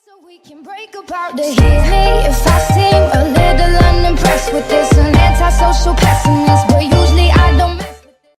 So we can break apart to hear me if I seem a little unimpressed with this. An antisocial pessimist, but usually I don't mess with it.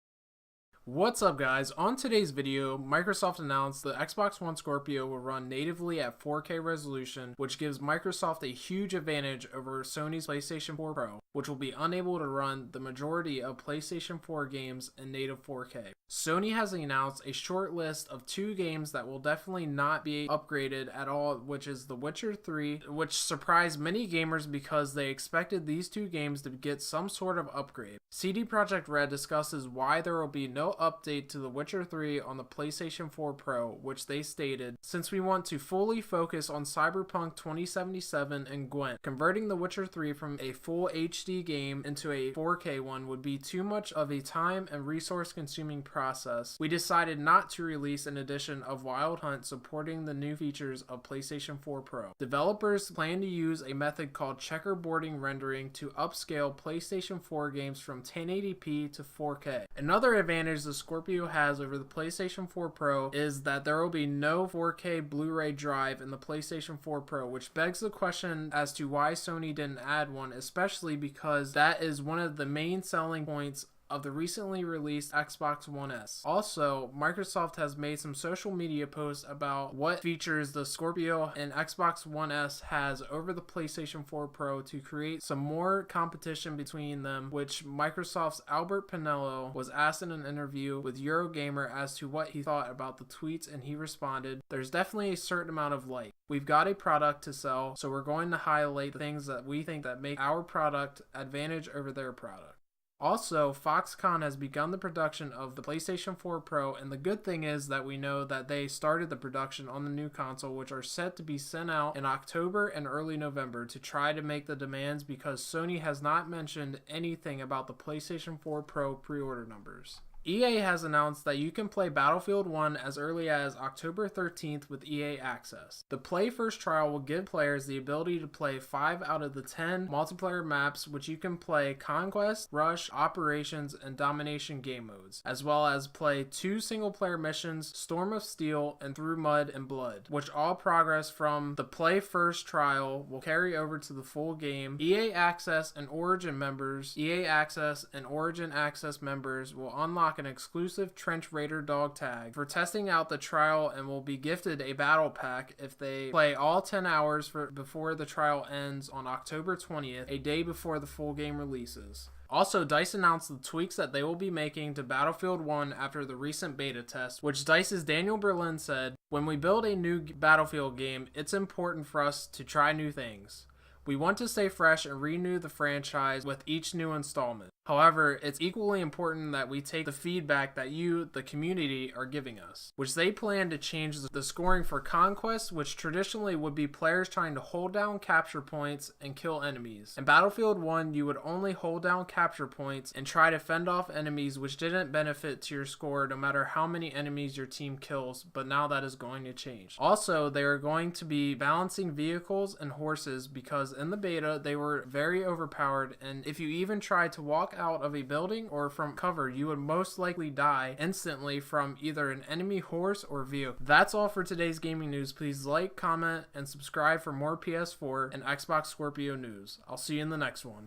What's up guys, on today's video, Microsoft announced the Xbox One Scorpio will run natively at 4K resolution, which gives Microsoft a huge advantage over Sony's PlayStation 4 Pro, which will be unable to run the majority of PlayStation 4 games in native 4K. Sony has announced a short list of 2 games that will definitely not be upgraded at all, which is The Witcher 3, which surprised many gamers because they expected these 2 games to get some sort of upgrade. CD Projekt Red discusses why there will be no update to The Witcher 3 on the PlayStation 4 Pro, which they stated, since we want to fully focus on Cyberpunk 2077 and Gwent, converting The Witcher 3 from a full HD game into a 4K one would be too much of a time and resource consuming process. We decided not to release an edition of Wild Hunt supporting the new features of PlayStation 4 Pro. Developers plan to use a method called checkerboarding rendering to upscale PlayStation 4 games from 1080p to 4K. Another advantage the Scorpio has over the PlayStation 4 Pro is that there will be no 4K Blu-ray drive in the PlayStation 4 Pro, which begs the question as to why Sony didn't add one, especially because that is one of the main selling points of the recently released Xbox One S. Also, Microsoft has made some social media posts about what features the Scorpio and Xbox One S has over the PlayStation 4 Pro to create some more competition between them, which Microsoft's Albert Pinello was asked in an interview with Eurogamer as to what he thought about the tweets, and he responded, "There's definitely a certain amount of like. We've got a product to sell, so we're going to highlight the things that we think that make our product advantage over their product." Also, Foxconn has begun the production of the PlayStation 4 Pro, and the good thing is that we know that they started the production on the new console, which are set to be sent out in October and early November to try to make the demands, because Sony has not mentioned anything about the PlayStation 4 Pro pre-order numbers. EA has announced that you can play Battlefield 1 as early as October 13th with EA Access. The Play First trial will give players the ability to play 5 out of the 10 multiplayer maps, which you can play Conquest, Rush, Operations, and Domination game modes, as well as play 2 single-player missions, Storm of Steel and Through Mud and Blood, which all progress from the Play First trial will carry over to the full game. EA Access and Origin members, EA Access and Origin Access members will unlock an exclusive Trench Raider dog tag for testing out the trial and will be gifted a battle pack if they play all 10 hours before the trial ends on October 20th, a day before the full game releases. Also, DICE announced the tweaks that they will be making to Battlefield 1 after the recent beta test, which DICE's Daniel Berlin said, "When we build a new Battlefield game, it's important for us to try new things. We want to stay fresh and renew the franchise with each new installment. However, it's equally important that we take the feedback that you, the community, are giving us," which they plan to change the scoring for Conquest, which traditionally would be players trying to hold down capture points and kill enemies. In Battlefield 1, you would only hold down capture points and try to fend off enemies, which didn't benefit to your score no matter how many enemies your team kills, but now that is going to change. Also, they are going to be balancing vehicles and horses, because in the beta, they were very overpowered, and if you even tried to walk out of a building or from cover, you would most likely die instantly from either an enemy horse or vehicle. That's all for today's gaming news. Please like, comment, and subscribe for more PS4 and Xbox Scorpio news. I'll see you in the next one.